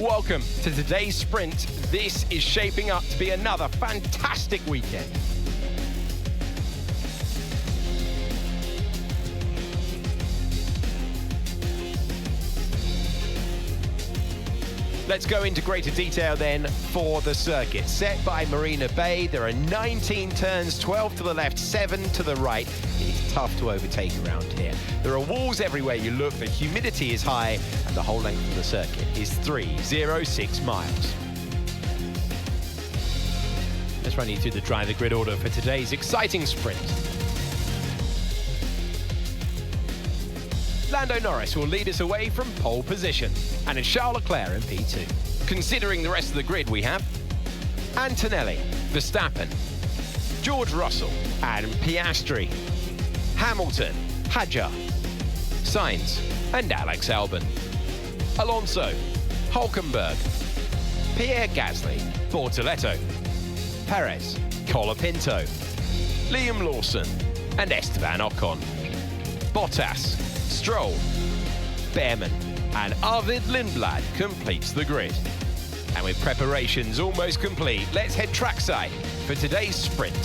Welcome to today's sprint. This is shaping up to be another fantastic weekend. Let's go into greater detail then for the circuit. Set by Marina Bay, there are 19 turns, 12 to the left, 7 to the right. It's tough to overtake around here. There are walls everywhere you look, the humidity is high, and the whole length of the circuit is 306 miles. Let's run you through the driver grid order for today's exciting sprint. Lando Norris will lead us away from pole position, and it's Charles Leclerc in P2. Considering the rest of the grid, we have Antonelli, Verstappen, George Russell and Piastri, Hamilton, Hadjar, Sainz and Alex Albon, Alonso, Hulkenberg, Pierre Gasly, Bortoletto, Perez, Colapinto, Liam Lawson and Esteban Ocon, Bottas, Stroll, Behrman and Arvid Lindblad completes the grid. And with preparations almost complete, let's head trackside for today's sprint.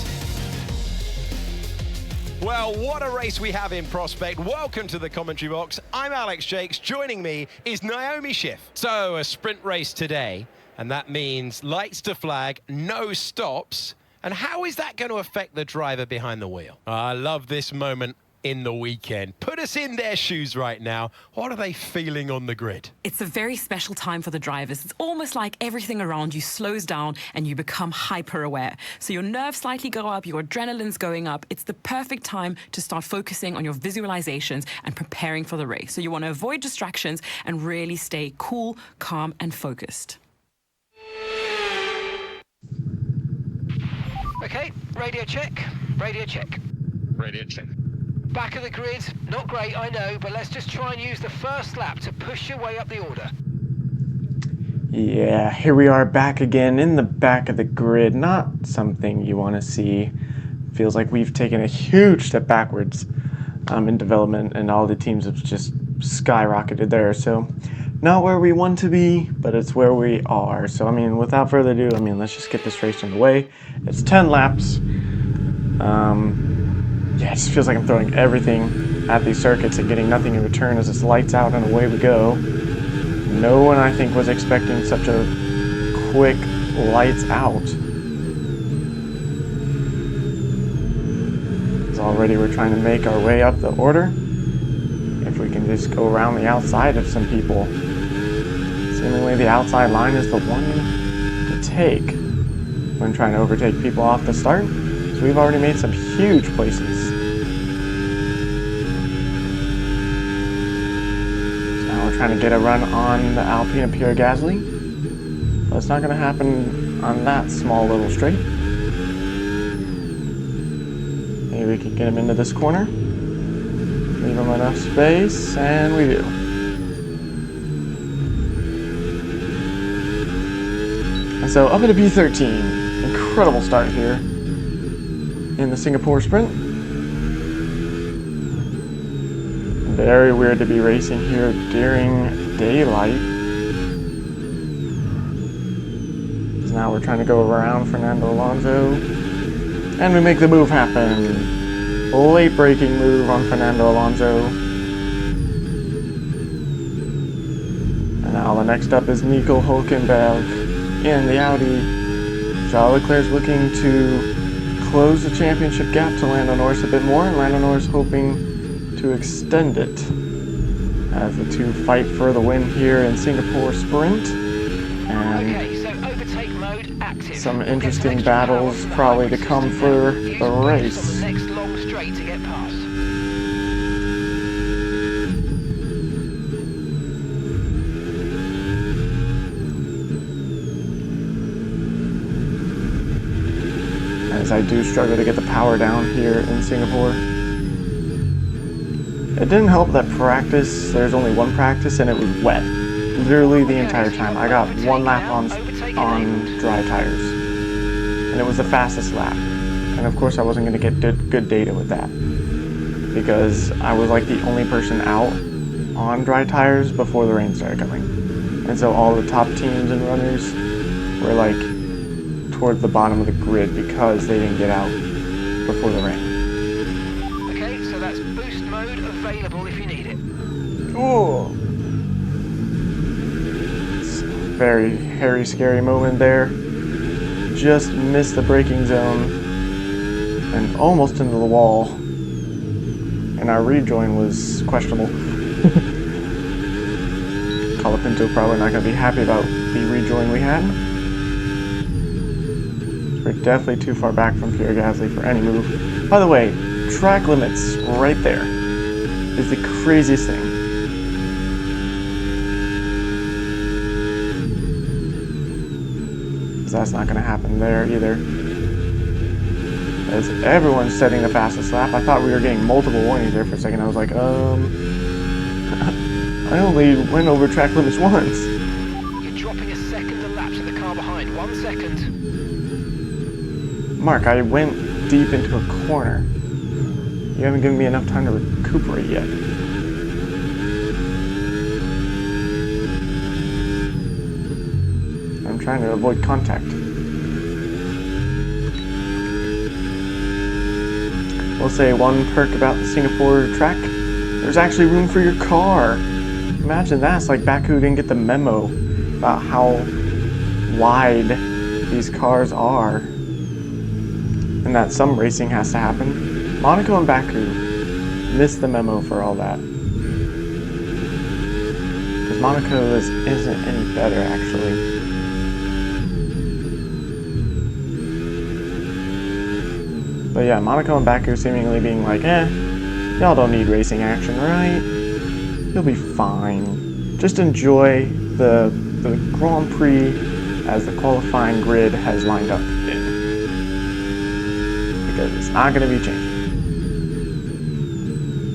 Well, what a race we have in prospect. Welcome to the commentary box. I'm Alex Jakes. Joining me is Naomi Schiff. So a sprint race today, and that means lights to flag, no stops. And how is that going to affect the driver behind the wheel? I love this moment in the weekend. Put us in their shoes right now. What are they feeling on the grid? It's a very special time for the drivers. It's almost like everything around you slows down and you become hyper aware. So your nerves slightly go up, your adrenaline's going up. It's the perfect time to start focusing on your visualizations and preparing for the race. So you want to avoid distractions and really stay cool, calm and focused. Okay, radio check, radio check. Radio check. Back of the grid, not great, I know, but let's just try and use the first lap to push your way up the order. Yeah, here we are back again in the back of the grid. Not something you want to see. Feels like we've taken a huge step backwards in development, and all the teams have just skyrocketed there. So not where we want to be, but it's where we are. So, I mean, without further ado, let's just get this race underway. It's 10 laps. Yeah, it just feels like I'm throwing everything at these circuits and getting nothing in return as it's lights out and away we go. No one, I think, was expecting such a quick lights out. As already we're trying to make our way up the order. If we can just go around the outside of some people. Seemingly the outside line is the one to take when trying to overtake people off the start. So we've already made some huge places. Trying to get a run on the Alpine and Pierre Gasly, but it's not going to happen on that small little straight. Maybe we can get him into this corner, leave him enough space, and we do. And so up into P13, incredible start here in the Singapore Sprint. Very weird to be racing here during daylight. So now we're trying to go around Fernando Alonso. And we make the move happen. Late braking move on Fernando Alonso. And now the next up is Nico Hulkenberg in the Audi. Charles Leclerc is looking to close the championship gap to Lando Norris a bit more. And Lando Norris hoping to extend it as the two fight for the win here in Singapore Sprint. And okay, so overtake mode active. Some interesting battles probably to come for the race. On the next long straight to get past. As I do struggle to get the power down here in Singapore. It didn't help that practice, there's only one practice and it was wet. Literally the entire time. I got one lap on dry tires. And it was the fastest lap. And of course I wasn't going to get good data with that. Because I was like the only person out on dry tires before the rain started coming. And so all the top teams and runners were like towards the bottom of the grid because they didn't get out before the rain. Okay, so that's boost mode available if you need it. Oh! It's a very hairy, scary moment there. Just missed the braking zone and almost into the wall. And our rejoin was questionable. Colapinto probably not going to be happy about the rejoin we had. We're definitely too far back from Pierre Gasly for any move. By the way, track limits right there is the craziest thing. That's not going to happen there either. As everyone's setting the fastest lap, I thought we were getting multiple warnings there for a second. I was like, I only went over track limits once. You're dropping a second a lap to the car behind. 1 second. Mark, I went deep into a corner. You haven't given me enough time to recuperate yet. I'm trying to avoid contact. We'll say one perk about the Singapore track. There's actually room for your car. Imagine that. It's like Baku didn't get the memo about how wide these cars are. And that some racing has to happen. Monaco and Baku missed the memo for all that. Because Monaco isn't any better, actually. But yeah, Monaco and Baku seemingly being like, y'all don't need racing action, right? You'll be fine. Just enjoy the Grand Prix as the qualifying grid has lined up in. Because it's not going to be changing.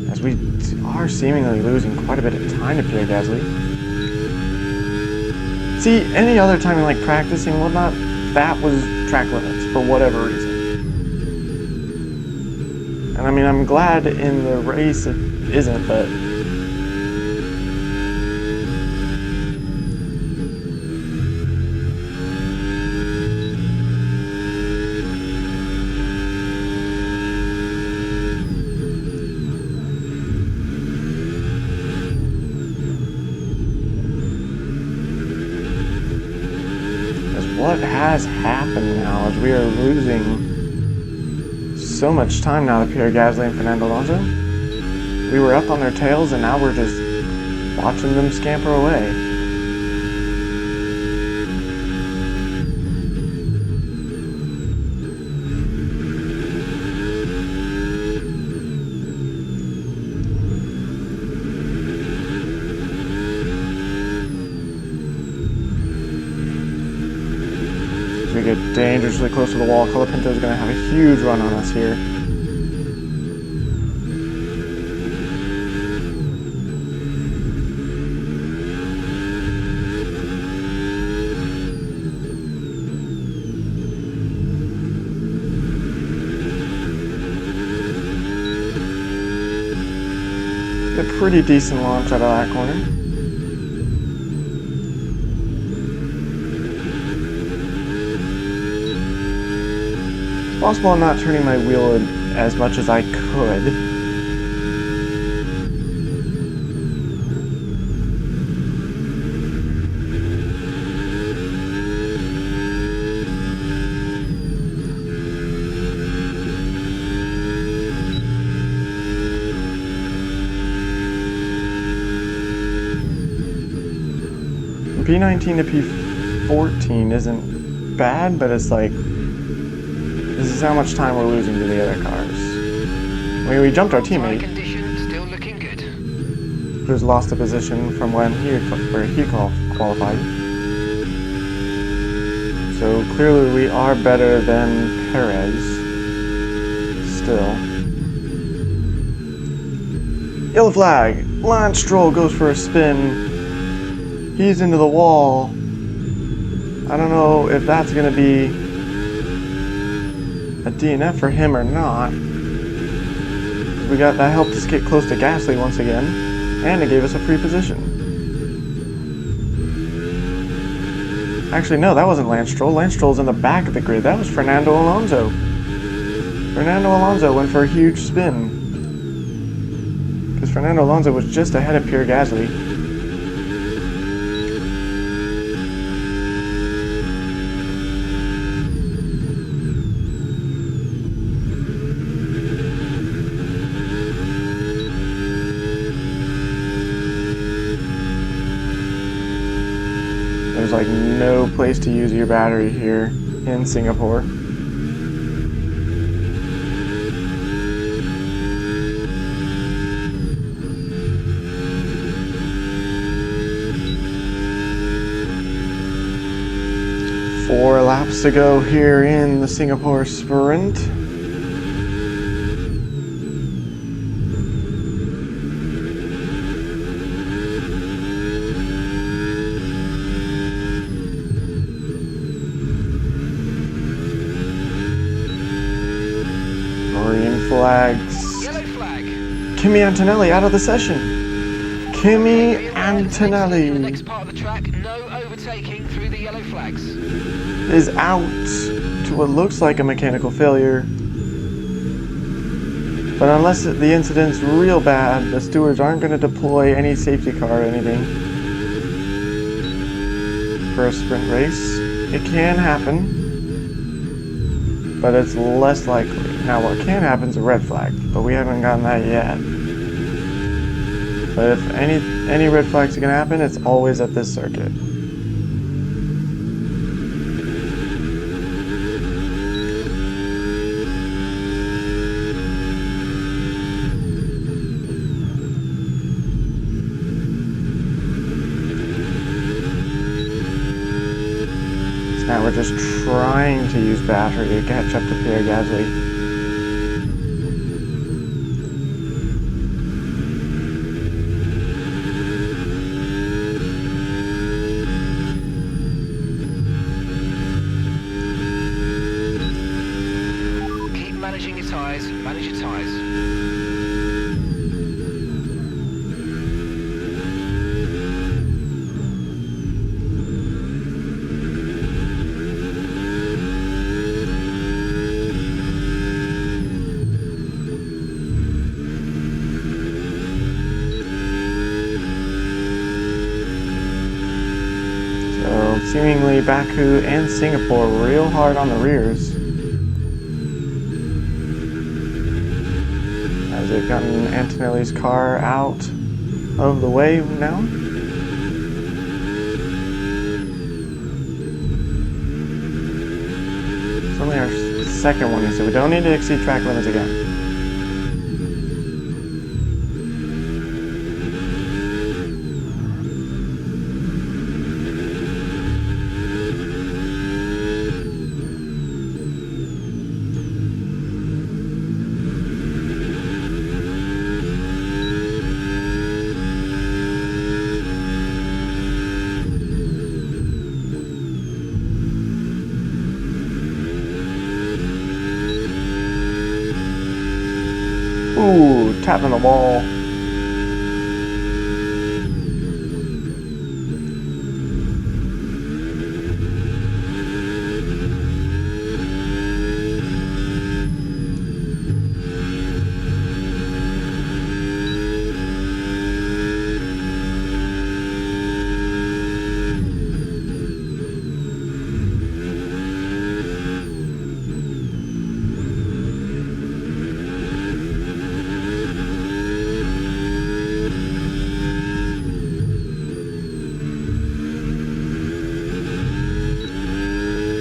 As we are seemingly losing quite a bit of time to Pierre Gasly. See, any other time in like practicing and whatnot, that was track limits for whatever reason. And I mean, I'm glad in the race it isn't, but what has happened now is we are losing so much time now to Pierre Gasly and Fernando Alonso. We were up on their tails and now we're just watching them scamper away. We get dangerously close to the wall. Colapinto is going to have a huge run on us here. A pretty decent launch out of that corner. Possible I'm not turning my wheel as much as I could. P19 to P14 isn't bad, but it's like, this is how much time we're losing to the other cars. I mean, we jumped our teammate, Still looking good. who's lost a position from when he qualified. So clearly we are better than Perez. Still. Yellow flag. Lance Stroll goes for a spin. He's into the wall. I don't know if that's going to be a DNF for him or not. That helped us get close to Gasly once again, and it gave us a free position. Actually, no, that wasn't Lance Stroll. Lance Stroll's in the back of the grid. That was Fernando Alonso. Fernando Alonso went for a huge spin. Because Fernando Alonso was just ahead of Pierre Gasly. There's like no place to use your battery here in Singapore. Four laps to go here in the Singapore Sprint. Green flags. Yellow flag. Kimi Antonelli out of the session. Kimi In the Antonelli next part of the track, no overtaking through the yellow flags. is out to what looks like a mechanical failure. But unless the incident's real bad, the stewards aren't going to deploy any safety car or anything for a sprint race. It can happen, but it's less likely. Now what can happen is a red flag, but we haven't gotten that yet. But if any red flags are going to happen, it's always at this circuit. Now we're just trying to use battery to catch up to Pierre Gasly. Keep managing your tyres, manage your tyres. Seemingly Baku and Singapore real hard on the rears as they've gotten Antonelli's car out of the way now. It's only our second one, so we don't need to exceed track limits again. Ooh, tapping the wall.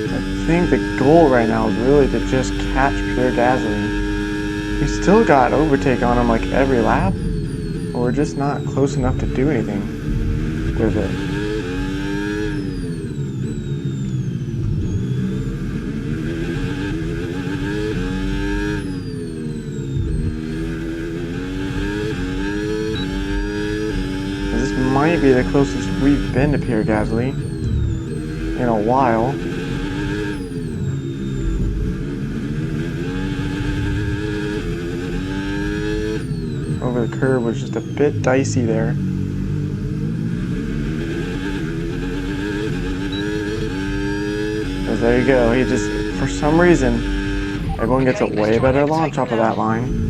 I think the goal right now is really to just catch Pierre Gasly. We still got overtake on him like every lap, but we're just not close enough to do anything with it. This might be the closest we've been to Pierre Gasly in a while. Over the curve was just a bit dicey there. there you go. He just, for some reason, everyone gets a way better launch off of that line.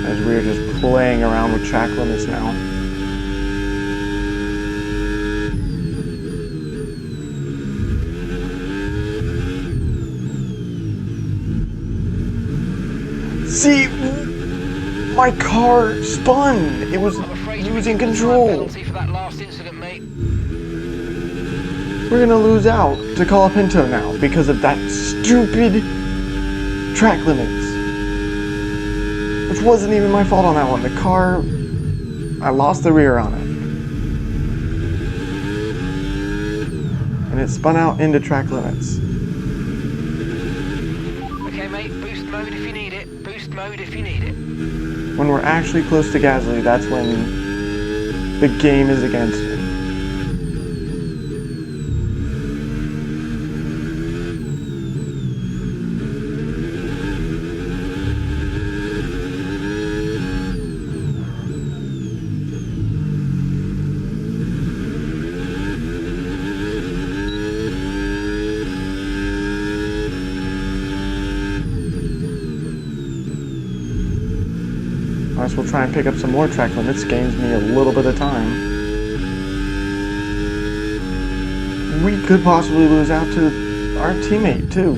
As we're just playing around with track limits now. See, my car spun. It was losing control. Penalty for that last incident, mate. We're gonna lose out to Colapinto now because of that stupid track limits. Which wasn't even my fault on that one. The car, I lost the rear on it. And it spun out into track limits. Okay, mate, boost mode if you need it. Boost mode if you need it. When we're actually close to Gasly, that's when the game is against me. Might as well try and pick up some more track limits, gains me a little bit of time. We could possibly lose out to our teammate too.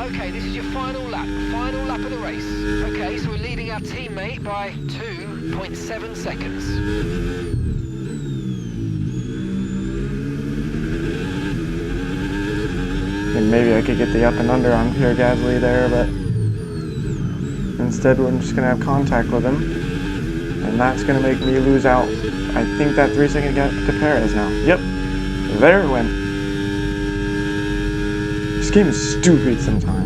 Okay, this is your final lap of the race. Okay, so we're leading our teammate by 2.7 seconds. And maybe I could get the up and under on Pierre Gasly there, but instead we're just gonna have contact with him. And that's gonna make me lose out. I think that 3-second gap to Perez now. Yep, there it went. This game is stupid sometimes.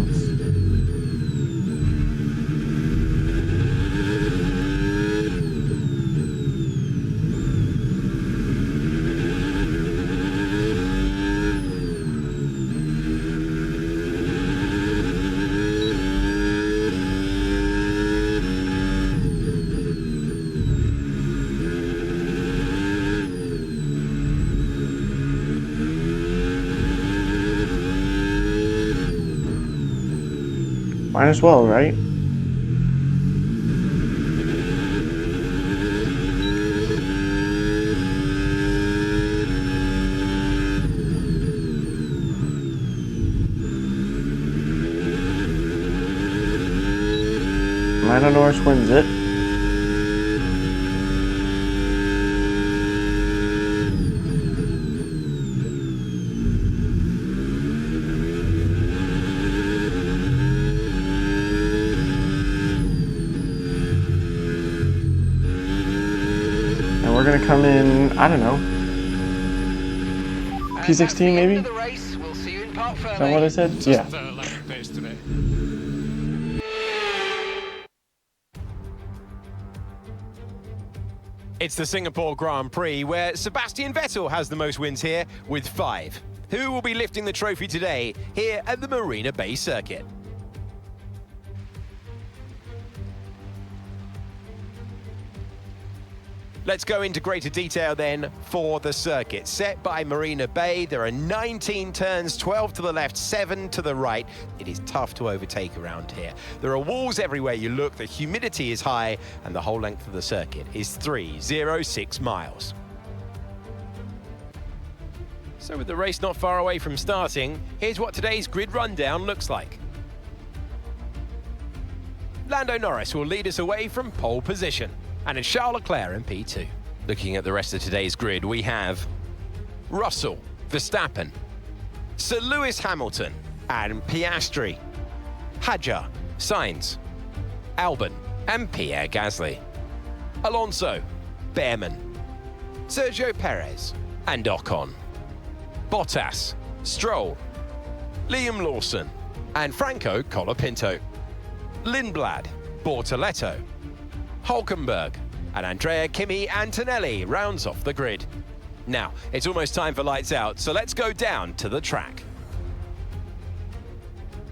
Might as well, right? Lando Norris wins it. We're gonna come in, I don't know, P16 maybe? Is that what I said? Yeah. It's the Singapore Grand Prix, where Sebastian Vettel has the most wins here with 5. Who will be lifting the trophy today here at the Marina Bay Circuit? Let's go into greater detail then for the circuit. Set by Marina Bay, there are 19 turns, 12 to the left, 7 to the right. It is tough to overtake around here. There are walls everywhere you look, the humidity is high, and the whole length of the circuit is 306 miles. So with the race not far away from starting, here's what today's grid rundown looks like. Lando Norris will lead us away from pole position, and it's Charles Leclerc in P2. Looking at the rest of today's grid, we have Russell, Verstappen, Sir Lewis Hamilton, and Piastri, Hadjar, Sainz, Albon, and Pierre Gasly, Alonso, Behrman, Sergio Perez and Ocon. Bottas, Stroll, Liam Lawson and Franco Colapinto. Lindblad, Bortoletto, Hulkenberg and Andrea Kimi Antonelli rounds off the grid. Now, it's almost time for lights out, so let's go down to the track.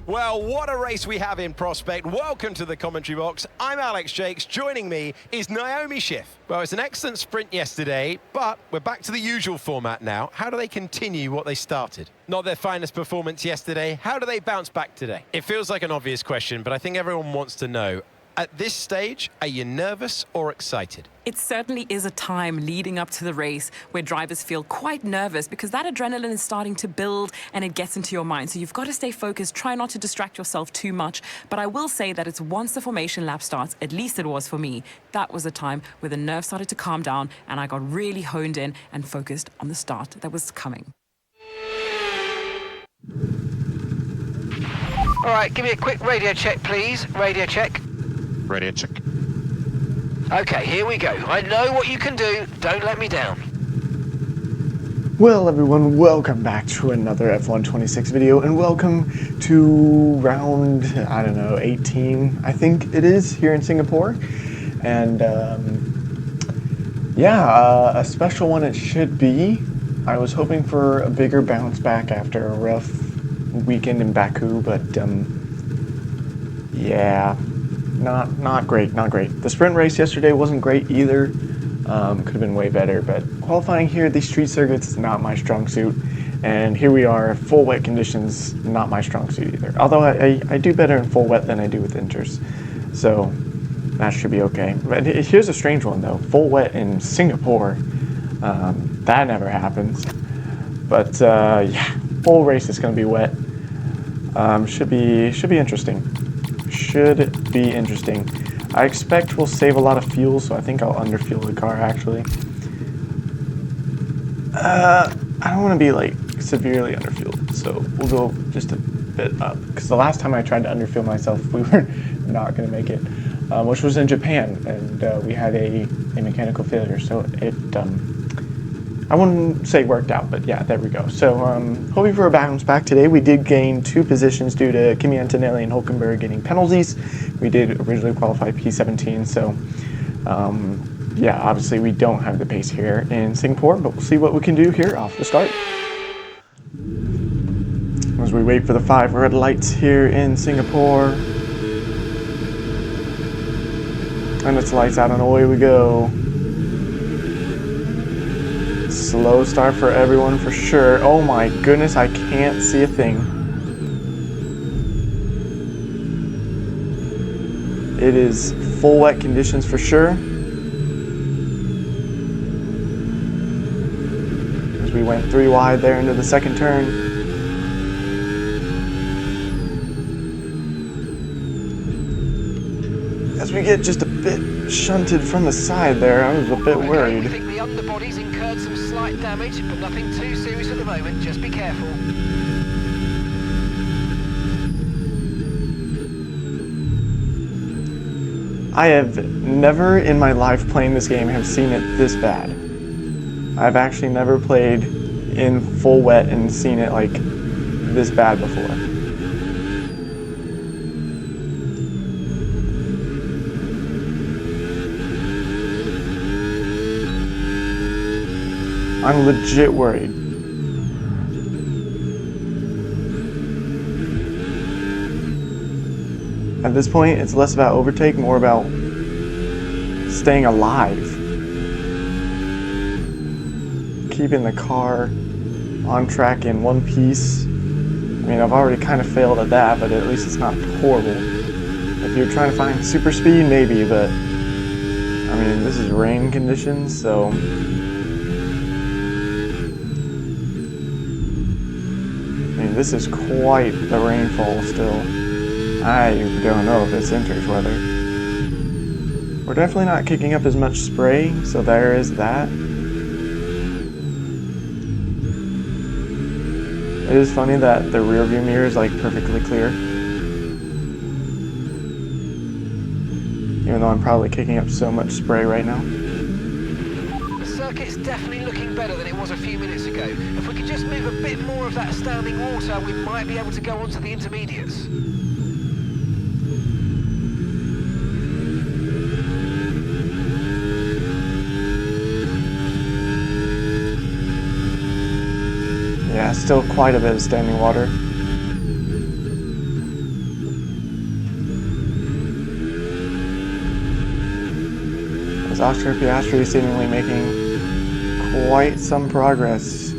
Well, what a race we have in prospect. Welcome to the commentary box. I'm Alex Jakes. Joining me is Naomi Schiff. Well, it's an excellent sprint yesterday, but we're back to the usual format now. How do they continue what they started? Not their finest performance yesterday. How do they bounce back today? It feels like an obvious question, but I think everyone wants to know. At this stage, are you nervous or excited? It certainly is a time leading up to the race where drivers feel quite nervous because that adrenaline is starting to build and it gets into your mind. So you've got to stay focused, try not to distract yourself too much. But I will say that it's once the formation lap starts, at least it was for me, that was a time where the nerves started to calm down and I got really honed in and focused on the start that was coming. All right, give me a quick radio check, please. Radio check. Radio check. Okay, here we go. I know what you can do. Don't let me down. Well, everyone, welcome back to another F126 video, and welcome to round, 18, I think it is, here in Singapore. And, a special one it should be. I was hoping for a bigger bounce back after a rough weekend in Baku, but, Not great. The sprint race yesterday wasn't great either. Could have been way better, but qualifying here, these street circuits is not my strong suit. And here we are, full wet conditions, not my strong suit either. Although I do better in full wet than I do with inters. So that should be okay. But here's a strange one though, full wet in Singapore. That never happens. But full race is gonna be wet. Should be interesting. Should be interesting. I expect we'll save a lot of fuel, so I think I'll underfuel the car actually. I don't want to be like severely underfueled, so we'll go just a bit up. Because the last time I tried to underfuel myself, we were not going to make it, which was in Japan, and we had a mechanical failure, so it I wouldn't say worked out, but yeah, there we go. So hoping for a bounce back today. We did gain 2 positions due to Kimi Antonelli and Hulkenberg getting penalties. We did originally qualify P17, so obviously we don't have the pace here in Singapore, but we'll see what we can do here off the start. As we wait for the 5 red lights here in Singapore. And it's lights out and away we go. Slow start for everyone for sure. Oh my goodness, I can't see a thing. It is full wet conditions for sure. As we went 3 wide there into the second turn. As we get just a bit shunted from the side there, I was a bit worried. I think the underbody's incurred some slight damage, but nothing too serious at the moment. Just be careful. I have never in my life playing this game have seen it this bad. I've actually never played in full wet and seen it like this bad before. I'm legit worried. At this point, it's less about overtake, more about staying alive. Keeping the car on track in one piece. I mean, I've already kind of failed at that, but at least it's not horrible. If you're trying to find super speed, maybe, but I mean, this is rain conditions, so this is quite the rainfall still. I don't know if it's Inter's weather. We're definitely not kicking up as much spray, so there is that. It is funny that the rear view mirror is like perfectly clear. Even though I'm probably kicking up so much spray right now. The like it's definitely looking better than it was a few minutes ago. If we could just move a bit more of that standing water, we might be able to go on to the intermediates. Yeah, still quite a bit of standing water. As Oscar Piastri is seemingly making quite some progress,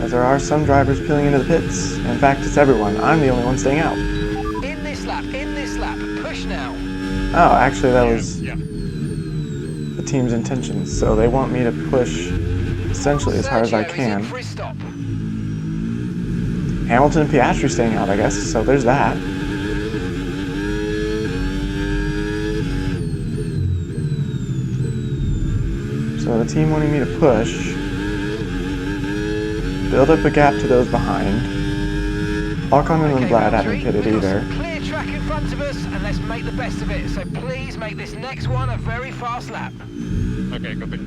as there are some drivers peeling into the pits. In fact, it's everyone. I'm the only one staying out. In this lap, push now. Oh, actually that was the team's intentions, so they want me to push essentially as hard as I can. For his stop. Hamilton and Piastri staying out, I guess, so there's that. So the team wanting me to push, build up a gap to those behind. Ocon and Vlad haven't pitted either. Clear track in front of us, and let's make the best of it. So please make this next one a very fast lap. Okay, copy.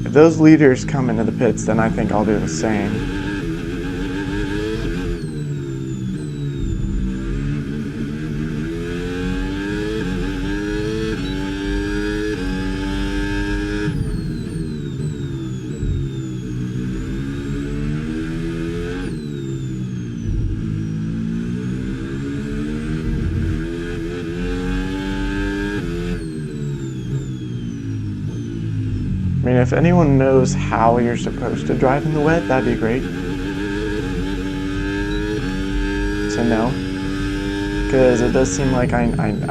If those leaders come into the pits, then I think I'll do the same. I mean, if anyone knows how you're supposed to drive in the wet, that'd be great. So no, because it does seem like I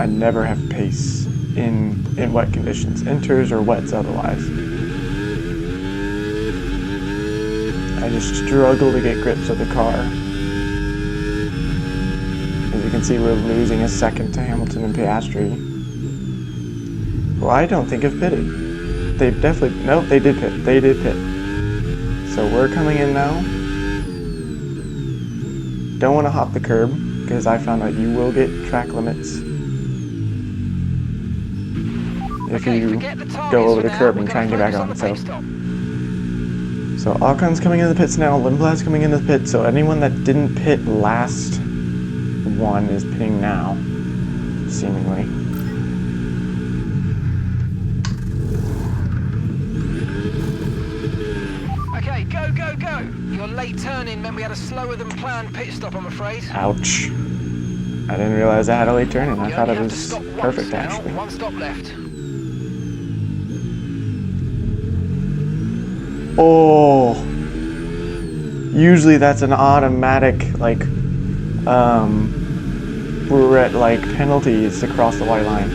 never have pace in wet conditions, inters or wets otherwise. I just struggle to get grips with the car. As you can see, we're losing a second to Hamilton and Piastri, who I don't think have pitted. They've definitely, nope, they did pit. They did pit. So we're coming in now. Don't want to hop the curb, because I found out you will get track limits if you go over the curb and try and get back on. So Ocon's coming into the pits now, Lindblad's coming into the pit, so anyone that didn't pit last one is pitting now, seemingly. Go! Your late turn-in meant we had a slower than planned pit stop, I'm afraid. Ouch. I didn't realize I had a late turn-in. I thought it was perfect, actually. One stop left. Oh! Usually that's an automatic, like, roulette-like penalties across the white line.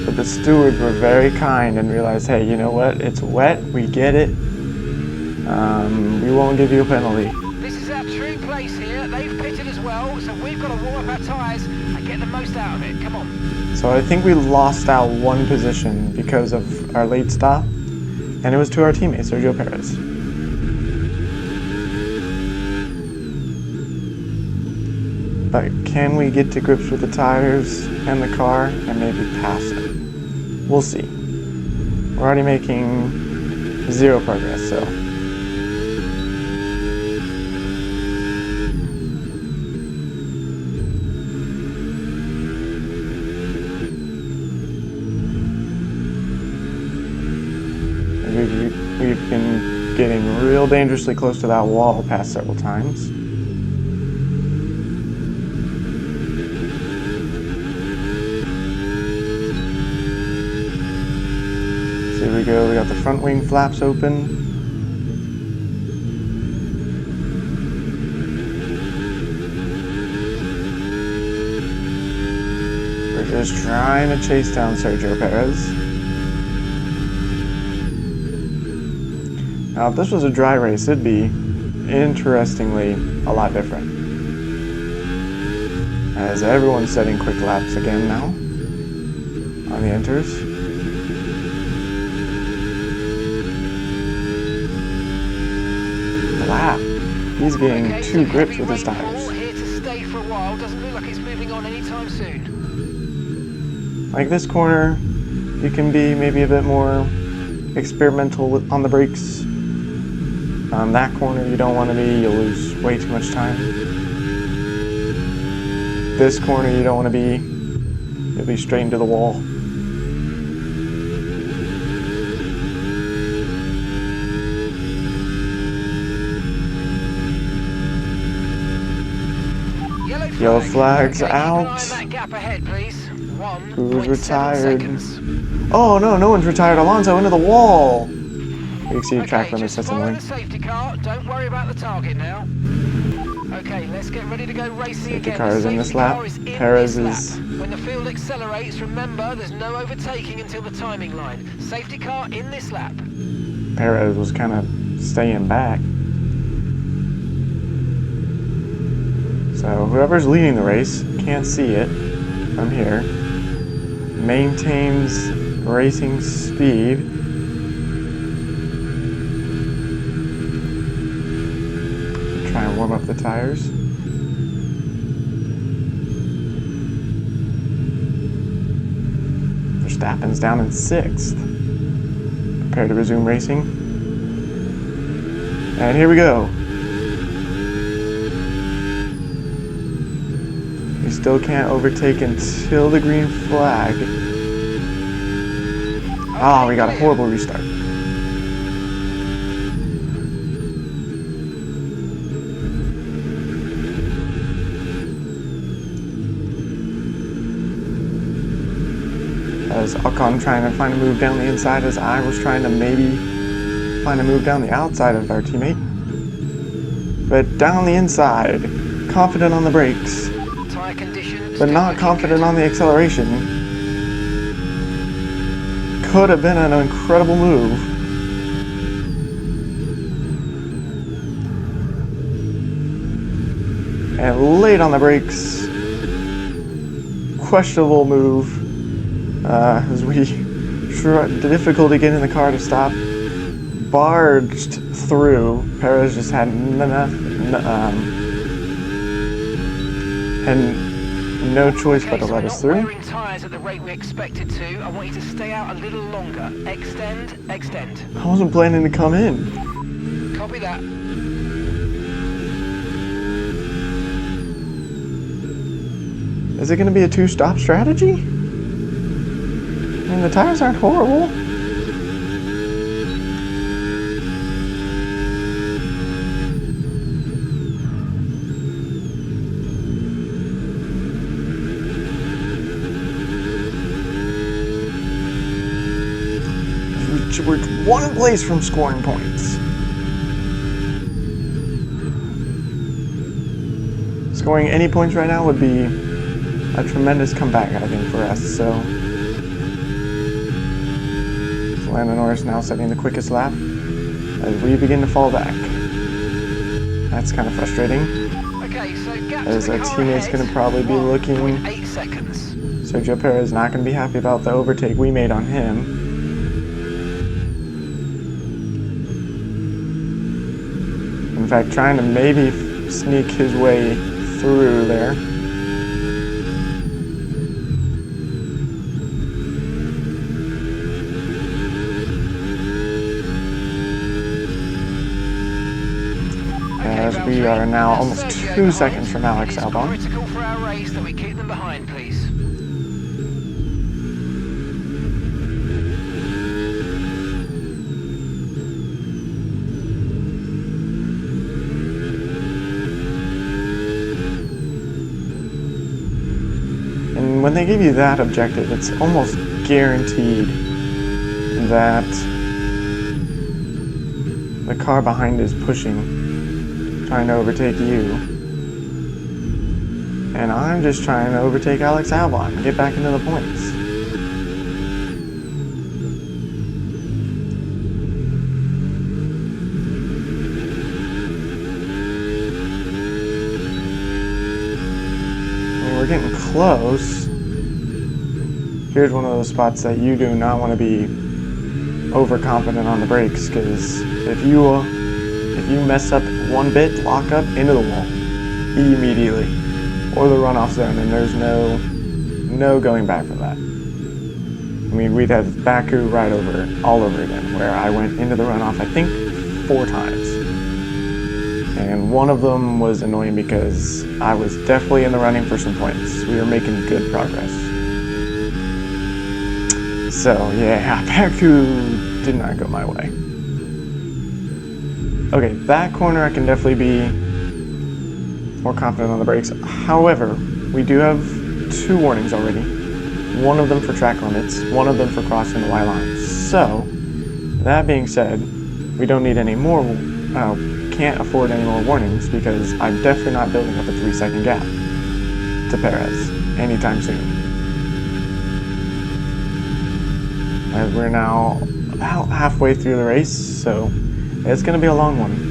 But the stewards were very kind and realized, hey, you know what? It's wet. We get it. We won't give you a penalty. This is our true place here. They've pitted as well, so we've got to warm up our tyres and get the most out of it. Come on. So I think we lost out one position because of our late stop, and it was to our teammate, Sergio Perez. But can we get to grips with the tires and the car and maybe pass it? We'll see. We're already making 0 progress, so. We've been getting real dangerously close to that wall past several times. So here we go, we got the front wing flaps open. We're just trying to chase down Sergio Perez. Now, if this was a dry race, it'd be, interestingly, a lot different. As everyone's setting quick laps again now on the inters. The lap. He's getting 2 grips with his tires. Here to stay for a while. Doesn't look like it's moving on anytime soon. Like this corner, you can be maybe a bit more experimental on the brakes. That corner you don't want to be, you'll lose way too much time. This corner you don't want to be, you'll be straight into the wall. Yellow flag's out. Who's retired? Oh no, no one's retired. Alonso into the wall. You see track limit sets annoying. Safety car. Don't worry about the target now. Okay, let's get ready to go racing again. Safety car is in this lap. Perez is. When the field accelerates, remember there's no overtaking until the timing line. Safety car in this lap. Perez was kind of staying back. So whoever's leading the race, can't see it from here, maintains racing speed. Try and warm up the tires. Verstappen's down in 6th. Prepare to resume racing. And here we go. Still can't overtake until the green flag. Ah, we got a horrible restart. As Ocon trying to find a move down the inside, as I was trying to maybe find a move down the outside of our teammate. But down the inside, confident on the brakes, but not confident on the acceleration. Could have been an incredible move. And late on the brakes. Questionable move. As we tried, difficult to get in the car to stop. Barged through. Perez just had and no choice but to let us through. Wearing tires at the rate we expected to. I want you to stay out a little longer. Extend, extend. I wasn't planning to come in. Copy that. Is it going to be a two-stop strategy? I mean, the tires aren't horrible. We're one place from scoring points. Scoring any points right now would be a tremendous comeback, I think, for us. So, Lando Norris now setting the quickest lap as we begin to fall back. That's kind of frustrating. Okay, so as our teammate's going to probably be looking. 8 seconds. Sergio Perez is not going to be happy about the overtake we made on him. In fact, trying to maybe sneak his way through there. As we are now almost 2 seconds from Alex Albon. Critical for our race that we keep them behind, please. And when they give you that objective, it's almost guaranteed that the car behind is pushing, trying to overtake you. And I'm just trying to overtake Alex Albon and get back into the points. We're getting close. Here's one of those spots that you do not want to be overconfident on the brakes, because if you mess up one bit, lock up into the wall immediately, or the runoff zone, and there's no going back from that. I mean, we'd have Baku right over, all over again, where I went into the runoff, I think, 4 times. And one of them was annoying because I was definitely in the running for some points. We were making good progress. So, yeah, Baku did not go my way. Okay, that corner I can definitely be more confident on the brakes. However, we do have 2 warnings already. One of them for track limits, one of them for crossing the white line. So, that being said, we don't need any more, can't afford any more warnings because I'm definitely not building up a 3-second gap to Perez anytime soon. As we're now about halfway through the race, so it's going to be a long one.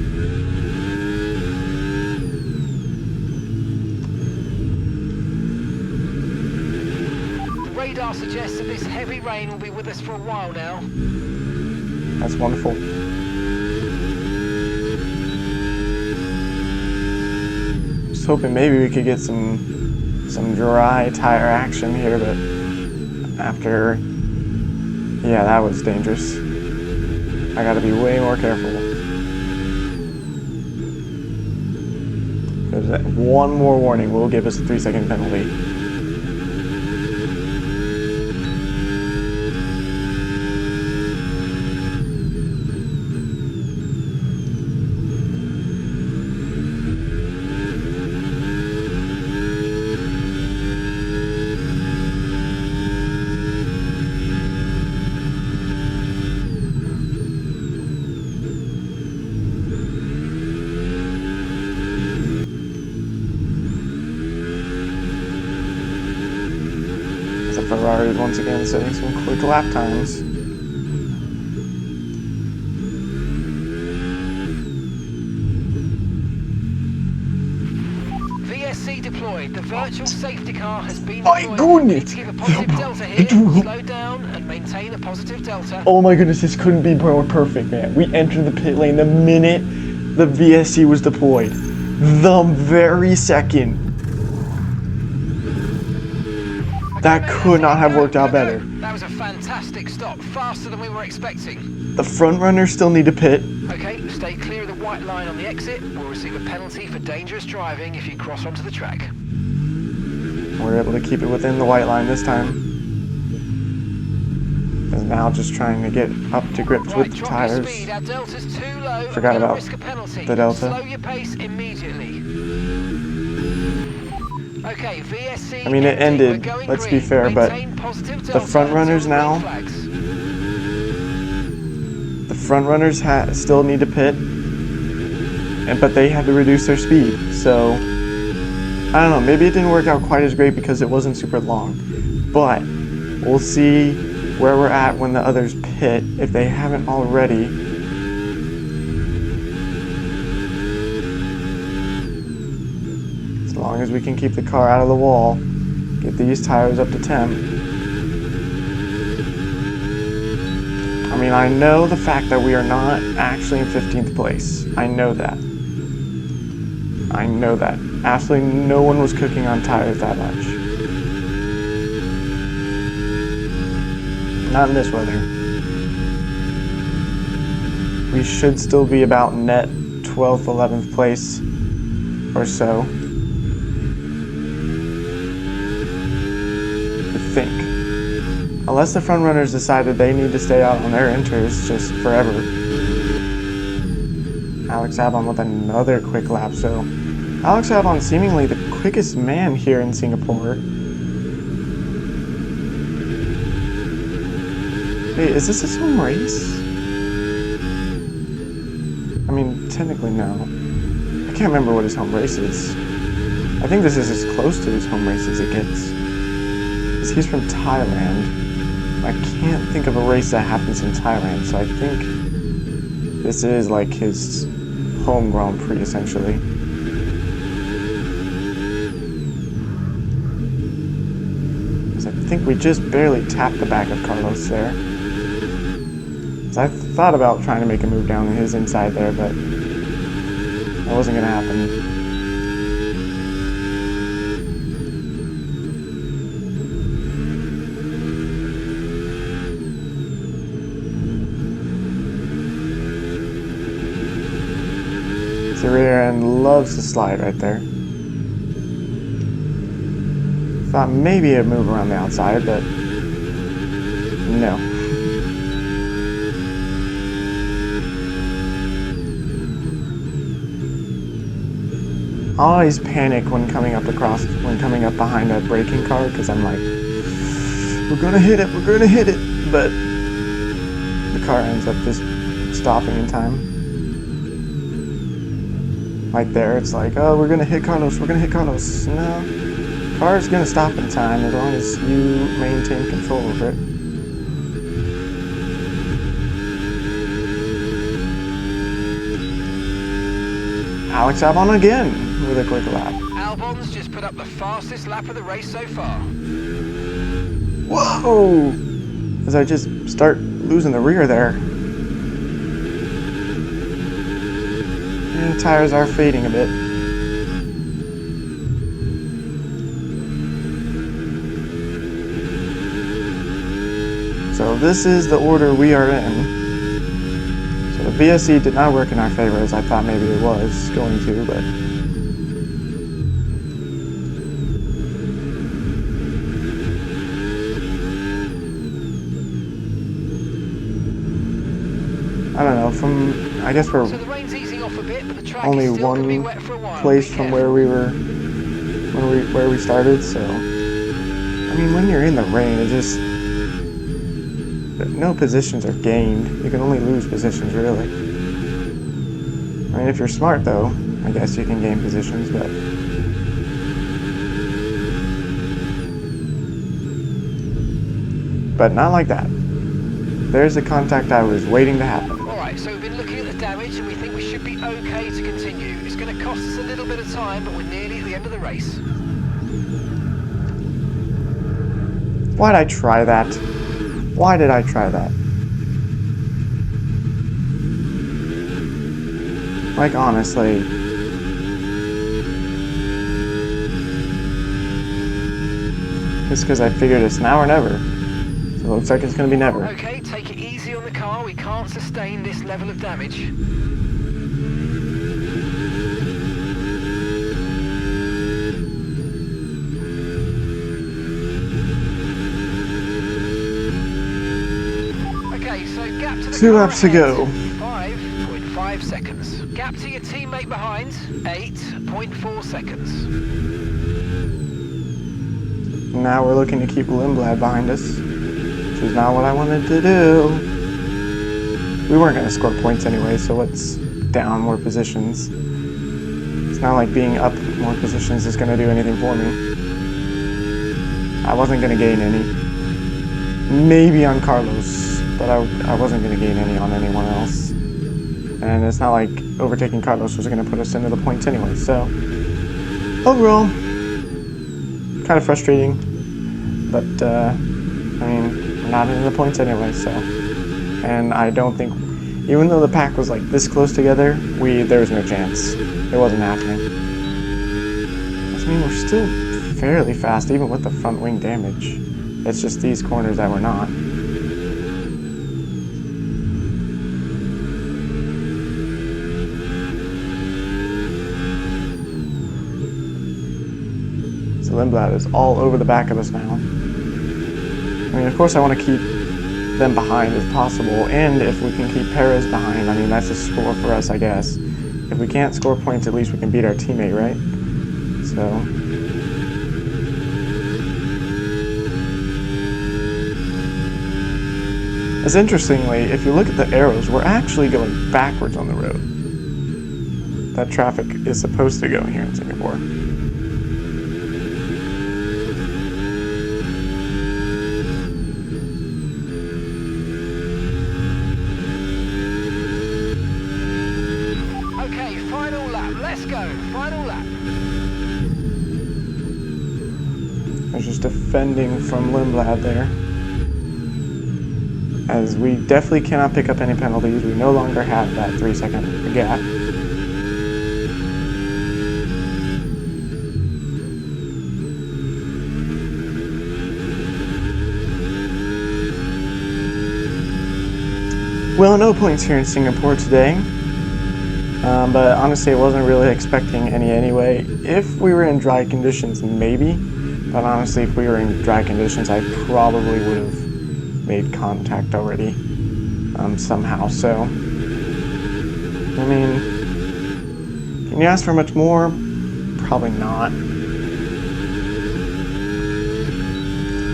The radar suggests that this heavy rain will be with us for a while now. That's wonderful. Just hoping maybe we could get some dry tire action here, but after, yeah, that was dangerous. I gotta be way more careful. There's that one more warning will give us a 3-second penalty. Ferrari once again setting some quick lap times. VSC deployed. The virtual safety car has been My deployed. goodness! To give a positive delta here. Slow down and maintain a positive delta. Oh my goodness, this couldn't be more perfect, man. We entered the pit lane the minute the VSC was deployed. The very second. That could not have worked out better. That was a fantastic stop, faster than we were expecting. The front runners still need to pit. Okay, stay clear of the white line on the exit. We'll receive a penalty for dangerous driving if you cross onto the track. We're able to keep it within the white line this time. And now just trying to get up to grips with the tires. Speed. Our delta's too low. Forgot about risk a penalty. the delta. Slow your pace immediately. Okay, VSC. I mean, it ended, let's be fair, but the front runners now, the front runners still need to pit, but they had to reduce their speed. So, I don't know, maybe it didn't work out quite as great because it wasn't super long. But, we'll see where we're at when the others pit, if they haven't already. As long as we can keep the car out of the wall, get these tires up to temp. I mean, I know the fact that we are not actually in 15th place. I know that. I know that. Absolutely no one was cooking on tires that much. Not in this weather. We should still be about net 12th, 11th place or so. I think. Unless the front runners decided they need to stay out on their inters just forever. Alex Albon with another quick lap, so Alex Albon seemingly the quickest man here in Singapore. Hey, is this his home race? I mean, technically no. I can't remember what his home race is. I think this is as close to his home race as it gets. Because he's from Thailand. I can't think of a race that happens in Thailand, so I think this is like his home Grand Prix, essentially. Because I think we just barely tapped the back of Carlos there. So I thought about trying to make a move down in his inside there, but that wasn't going to happen. and loves to slide right there. Thought maybe it'd move around the outside, but no. I always panic when coming up behind a braking car, because I'm like, we're gonna hit it, but the car ends up just stopping in time. Right there, it's like, oh, we're gonna hit Carlos. No, car's gonna stop in time as long as you maintain control over it. Alex Albon again with a quick lap. Albon's just put up the fastest lap of the race so far. Whoa! As I just start losing the rear there. And the tires are fading a bit. So this is the order we are in. So the VSE did not work in our favor, as I thought maybe it was going to, but I don't know, I guess we're So the rain's easing off a bit, but the track only is still gonna be one wet for a while. place Be from careful. where we started, so I mean, when you're in the rain, it just, no positions are gained. You can only lose positions, really. I mean, if you're smart, though, I guess you can gain positions, but not like that. There's the contact I was waiting to happen. Alright, so we've been looking at the damage and we think we should be okay to continue. It's going to cost us a little bit of time, but we're nearly at the end of the race. Why'd I try that? Why did I try that? Like, honestly. Just because I figured it's now or never. So it looks like it's going to be never. Okay, take it easy on the car. We can't sustain this level of damage. Okay, so gap to the 2 car laps to ahead, go. 5.5 seconds. Gap to your teammate behind, 8.4 seconds. Now we're looking to keep Lindblad behind us, which is not what I wanted to do. We weren't going to score points anyway, so let's down more positions. It's not like being up more positions is going to do anything for me. I wasn't going to gain any. Maybe on Carlos, but I wasn't going to gain any on anyone else. And it's not like overtaking Carlos was going to put us into the points anyway, so overall, kind of frustrating, but I mean, we're not into the points anyway, so. And I don't think, even though the pack was like this close together, there was no chance. It wasn't happening. I mean, we're still fairly fast, even with the front wing damage. It's just these corners that we're not. So Lindblad is all over the back of us now. I mean, of course I want to keep them behind if possible, and if we can keep Perez behind, I mean, that's a score for us, I guess. If we can't score points, at least we can beat our teammate, right? So. As interestingly, if you look at the arrows, we're actually going backwards on the road. That traffic is supposed to go here in Singapore. Okay, final lap. Let's go. Final lap. There's just defending from Lindblad there. As we definitely cannot pick up any penalties. We no longer have that 3-second gap. Well, no points here in Singapore today. But honestly, I wasn't really expecting any anyway. If we were in dry conditions, maybe. But honestly, if we were in dry conditions, I probably would have made contact already somehow. So, I mean, can you ask for much more? Probably not.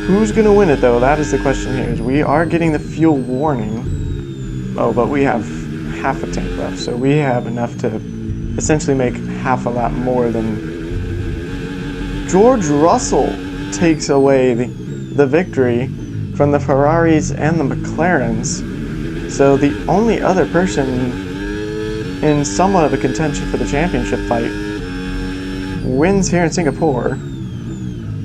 Who's going to win it, though? That is the question here. Is we are getting the fuel warning. Oh, but we have half a tank left, so we have enough to essentially make half a lap more than George Russell takes away the victory from the Ferraris and the McLarens. So the only other person in somewhat of a contention for the championship fight wins here in Singapore.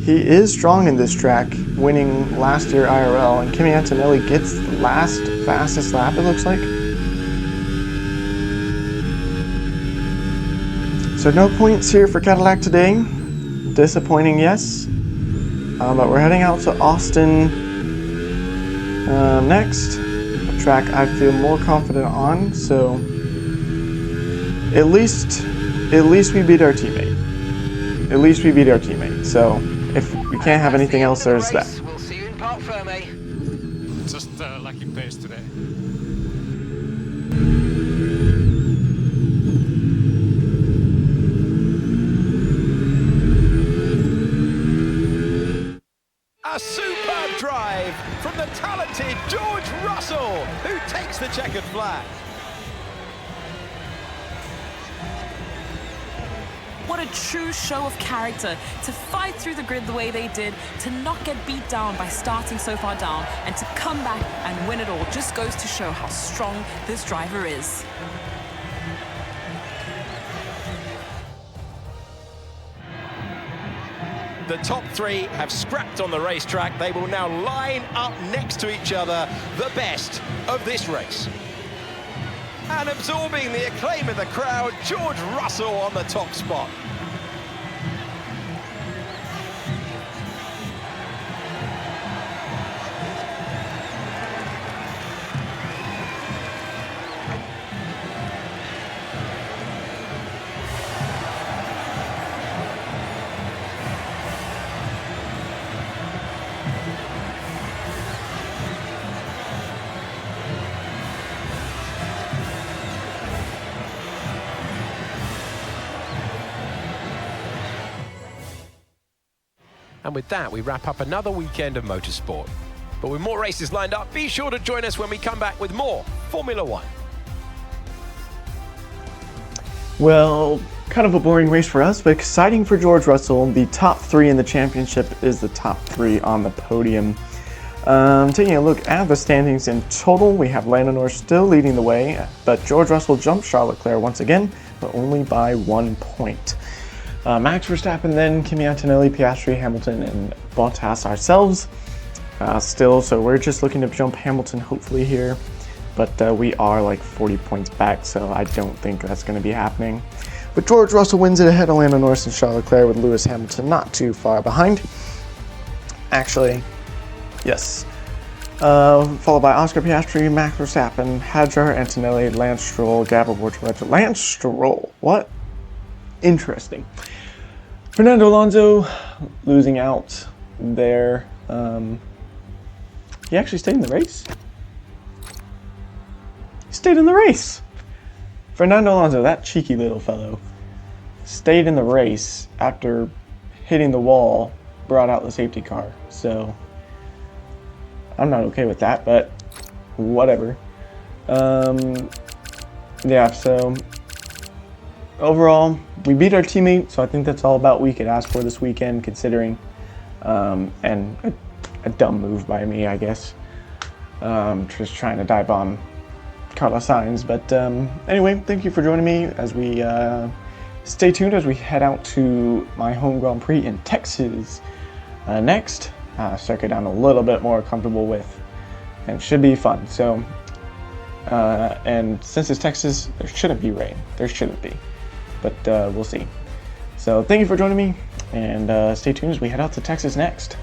He is strong in this track, winning last year IRL, and Kimi Antonelli gets the last fastest lap, it looks like. So no points here for Cadillac today. Disappointing, yes. But we're heading out to Austin next. A track I feel more confident on, so at least we beat our teammate. At least we beat our teammate. So if we can't have anything else, there's that. We'll see you in Parc Fermé. Just lucky pace today. A superb drive from the talented George Russell, who takes the checkered flag. What a true show of character to fight through the grid the way they did, to not get beat down by starting so far down, and to come back and win it all. Just goes to show how strong this driver is. The top three have scrapped on the racetrack. They will now line up next to each other, the best of this race. And absorbing the acclaim of the crowd, George Russell on the top spot. And with that, we wrap up another weekend of motorsport. But with more races lined up, be sure to join us when we come back with more Formula One. Well, kind of a boring race for us, but exciting for George Russell. The top three in the championship is the top three on the podium. Taking a look at the standings in total, we have Lando Norris still leading the way, but George Russell jumped Charles Leclerc once again, but only by 1 point. Max Verstappen, then Kimi Antonelli, Piastri, Hamilton, and Bottas ourselves still. So we're just looking to jump Hamilton hopefully here, but we are like 40 points back, so I don't think that's going to be happening. But George Russell wins it ahead of Lando Norris and Charles Leclerc, with Lewis Hamilton not too far behind. Actually, yes. Followed by Oscar Piastri, Max Verstappen, Hadjar, Antonelli, Lance Stroll, Gabor Bortoletti. Lance Stroll, what? Interesting. Fernando Alonso losing out there. He actually stayed in the race. He stayed in the race. Fernando Alonso, that cheeky little fellow, stayed in the race after hitting the wall, brought out the safety car. So I'm not okay with that, but whatever. Yeah, so overall, we beat our teammate, so I think that's all about we could ask for this weekend, considering, and a dumb move by me, I guess. Just trying to dive bomb Carlos Sainz. But anyway, thank you for joining me as we stay tuned as we head out to my home Grand Prix in Texas next. Circuit I'm a little bit more comfortable with, and should be fun. So, and since it's Texas, there shouldn't be rain. There shouldn't be. But we'll see. So thank you for joining me, and stay tuned as we head out to Texas next.